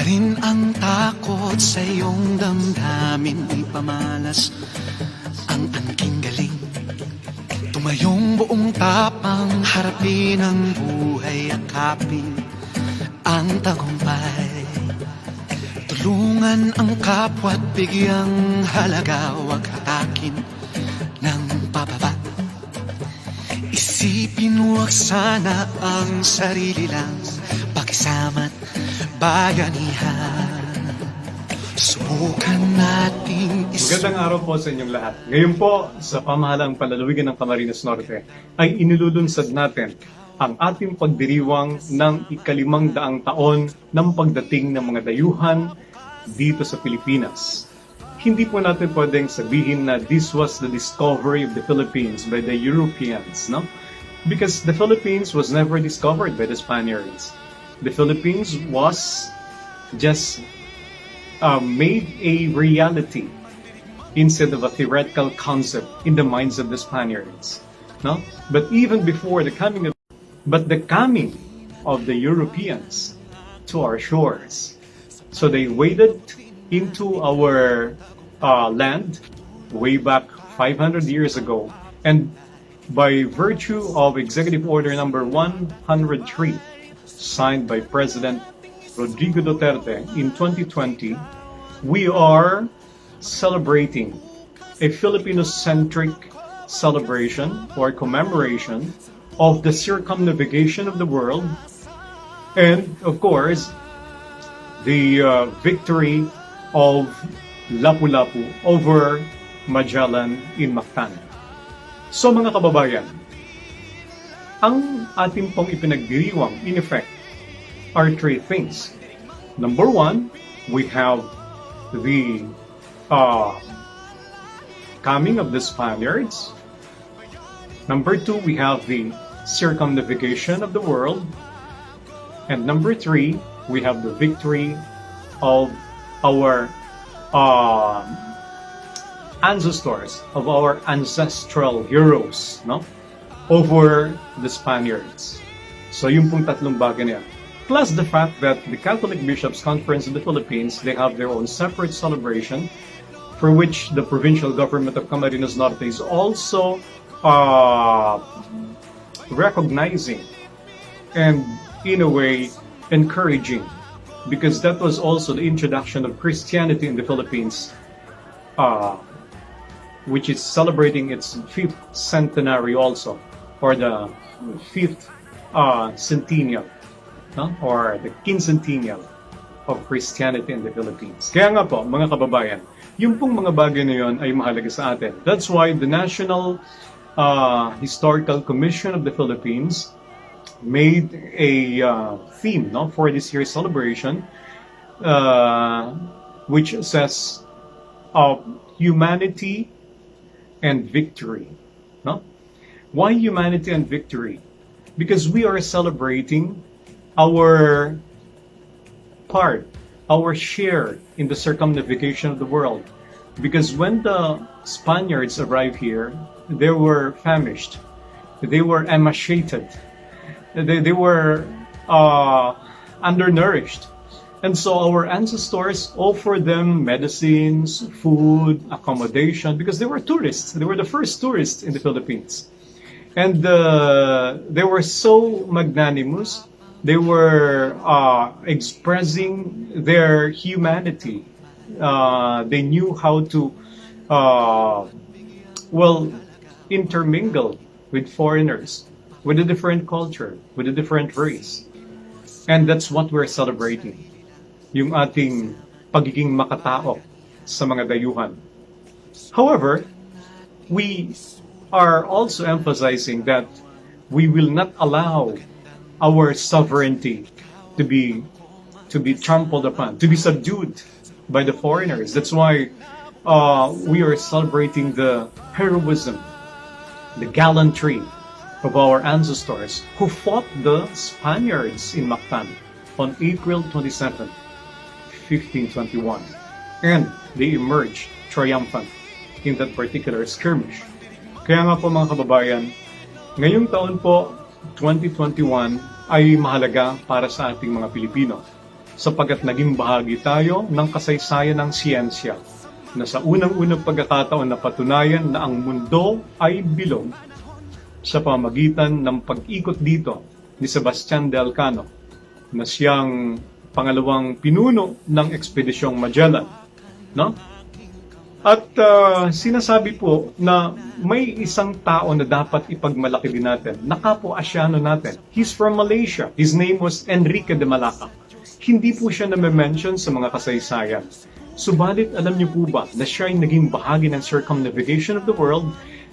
rin ang takot sa iyong damdamin. Di pamalas ang angking galing, tumayong buong tapang, harapin ang buhay, akapin ang tagumpay. Tulungan ang kapwa at bigyang halaga, huwag hatakin ng pababa. Isipin huwag sana ang sarili lang, pakisama't bayanihan. Subukan nating Magandang araw po sa inyong lahat. Ngayon po, sa pamahalang palalawigan ng Camarines Norte, ay inilulunsad natin ang ating pagdiriwang ng ikalimang daang taon ng pagdating ng mga dayuhan dito sa Pilipinas. Hindi po natin pwedeng sabihin na this was the discovery of the Philippines by the Europeans, no? Because the Philippines was never discovered by the Spaniards. The Philippines was just made a reality instead of a theoretical concept in the minds of the Spaniards, no? But even before the coming of the Europeans to our shores, so they waded into our land way back 500 years ago, and by virtue of Executive Order number 103, signed by President Rodrigo Duterte in 2020, we are celebrating a Filipino-centric celebration or commemoration of the circumnavigation of the world, and of course, the victory of Lapulapu over Magellan in Mactan. So mga kababayan, ang ating pong ipinagdiriwang, in effect, are three things. Number one, we have the coming of the Spaniards. Number two, we have the circumnavigation of the world. And number three, we have the victory of our ancestors, of our ancestral heroes, no? Over the Spaniards. So yung pong tatlong bagay niya. Plus the fact that the Catholic Bishops' Conference of the Philippines, they have their own separate celebration for which the provincial government of Camarines Norte is also recognizing and in a way encouraging, because that was also the introduction of Christianity in the Philippines, which is celebrating its 5th centenary also, or the 5th centennial, no? Or the quincentennial of Christianity in the Philippines. Kaya nga po, mga kababayan, yung pong mga bagay na yun ay mahalaga sa atin. That's why the National Historical Commission of the Philippines made a theme, no, for this year's celebration, which says humanity and victory, no? Why humanity and victory? Because we are celebrating our part, our share in the circumnavigation of the world. Because when the Spaniards arrived here, they were famished, they were emaciated, they were undernourished. And so our ancestors offered them medicines, food, accommodation, because they were tourists. They were the first tourists in the Philippines. And they were so magnanimous. They were expressing their humanity. They knew how to, intermingle with foreigners, with a different culture, with a different race. And that's what we're celebrating. Yung ating pagiging makatao sa mga dayuhan. However, we are also emphasizing that we will not allow our sovereignty to be trampled upon, to be subdued by the foreigners. That's why we are celebrating the heroism, the gallantry of our ancestors who fought the Spaniards in Mactan on April 27, 1521. And they emerged triumphant in that particular skirmish. Kaya nga po mga kababayan, ngayong taon po, 2021, ay mahalaga para sa ating mga Pilipino. sapagkat naging bahagi tayo ng kasaysayan ng siyensya na sa unang-unang pagkakataon na patunayan na ang mundo ay bilog sa pamagitan ng pag-ikot dito ni Sebastian de Elcano na siyang pangalawang pinuno ng Ekspedisyong Magellan. No? At sinasabi po na may isang tao na dapat ipagmalaki din natin, na kapwa-Asyano natin. He's from Malaysia. His name was Enrique de Malacca. Hindi po siya na-mention sa mga kasaysayan. Subalit, alam niyo po ba na siya ay naging bahagi ng circumnavigation of the world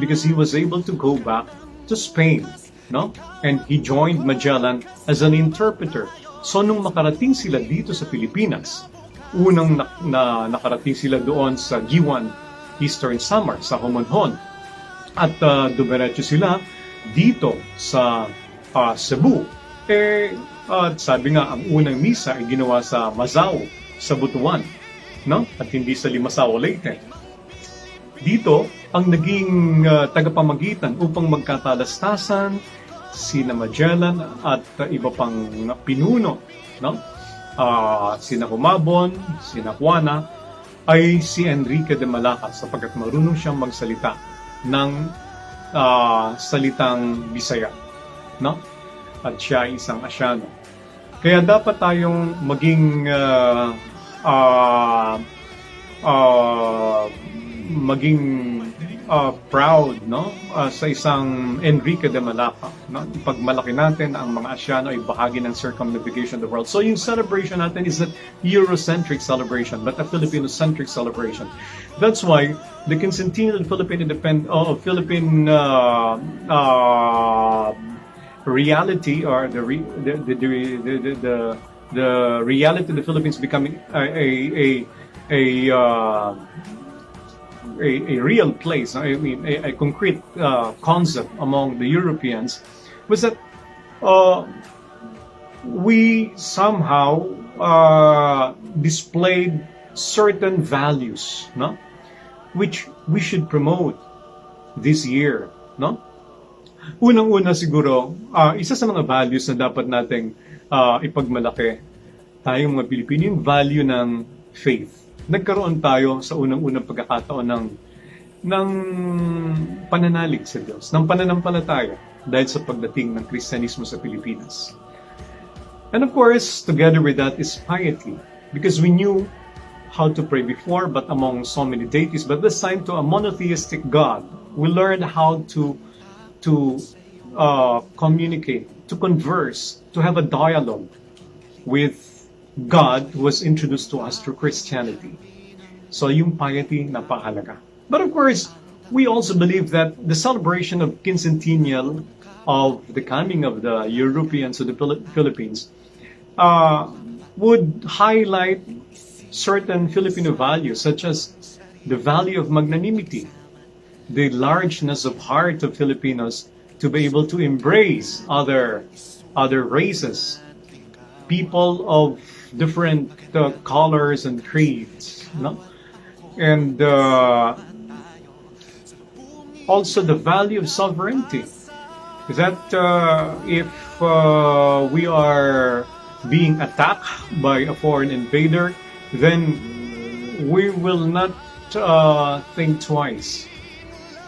because he was able to go back to Spain, no? And he joined Magellan as an interpreter. So, nung makarating sila dito sa Pilipinas, unang nakarating sila doon sa Giwan, Eastern Samar, sa Homonhon. At dumiretso sila dito sa Cebu. At sabi nga, ang unang misa ay ginawa sa Mazao, sa Butuan. No? At hindi sa Limasaw, Leyte. Dito, ang naging tagapamagitan upang magkatalastasan sina Magellan at iba pang pinuno, no? Sina Humabon, sina Juana, ay si Enrique de Malacca sapagkat marunong siyang magsalita ng salitang Bisaya, no? At siya ay isang Asyano. Kaya dapat tayong maging proud, no, sa isang Enrique de Malacca, no? Pagmalaki natin ang mga Asyano ay bahagi ng circumnavigation of the world. So yung celebration natin is not Eurocentric celebration but a Filipino-centric celebration. That's why the quincentennial Philippine reality, or the reality of the Philippines becoming a real place, I mean, a concrete concept among the Europeans, was that we somehow displayed certain values, no, which we should promote this year, no. Unang-una siguro, isa sa mga values na dapat nating ipagmalaki tayong mga Pilipino, yung value ng faith. Nagkaroon tayo sa unang-unang pagkakataon ng pananalig sa Diyos, ng pananampalataya dahil sa pagdating ng Kristyanismo sa Pilipinas. And of course, together with that is piety, because we knew how to pray before, but among so many deities, but this time to a monotheistic God, we learned how to communicate, to converse, to have a dialogue with God was introduced to us through Christianity. So yung piety, napakahalaga. But of course, we also believe that the celebration of quincentennial of the coming of the Europeans to the Philippines would highlight certain Filipino values, such as the value of magnanimity, the largeness of heart of Filipinos to be able to embrace other races, people of different colors and creeds, no? And also the value of sovereignty. That if we are being attacked by a foreign invader, then we will not think twice,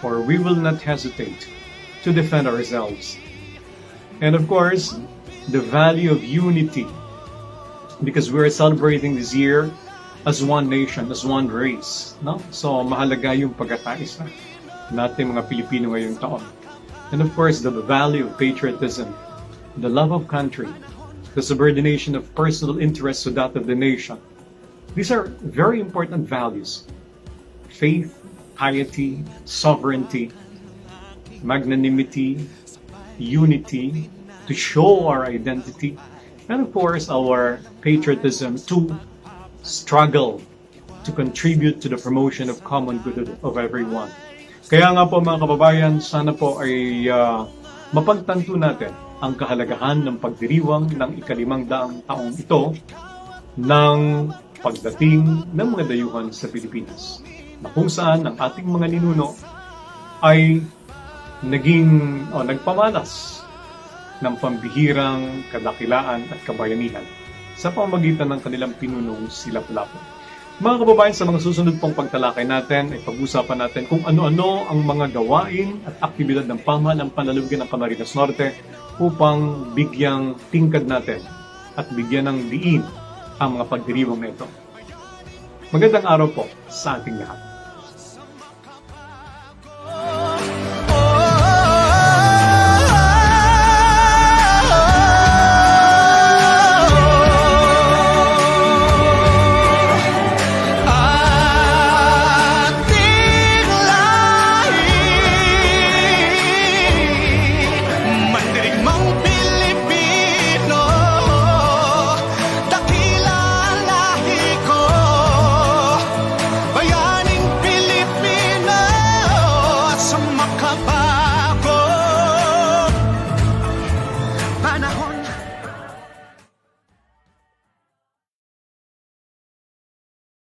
or we will not hesitate to defend ourselves. And of course, the value of unity, because we're celebrating this year as one nation, as one race, no? So mahalaga yung pagkakaisa natin mga Pilipino ngayong taon. And of course, the value of patriotism, the love of country, the subordination of personal interests to that of the nation. These are very important values. Faith, piety, sovereignty, magnanimity, unity, to show our identity, and of course, our patriotism to struggle, to contribute to the promotion of common good of everyone. Kaya nga po mga kababayan, sana po ay mapagtanto natin ang kahalagahan ng pagdiriwang ng ika-500 taong ito ng pagdating ng mga dayuhan sa Pilipinas, na kung saan ang ating mga ninuno ay nagpamalas ng pambihirang kadakilaan at kabayanihan. sa pamamagitan ng kanilang pinunong si Lapulapu. Mga kababayan, sa mga susunod pong pagtalakay natin, ay pag-usapan natin kung ano-ano ang mga gawain at aktibidad ng pamahalaan panlalawigan ng Camarines Norte upang bigyang tingkad natin at bigyan ng diin ang mga pagdiriwang na ito. Magandang araw po sa ating lahat.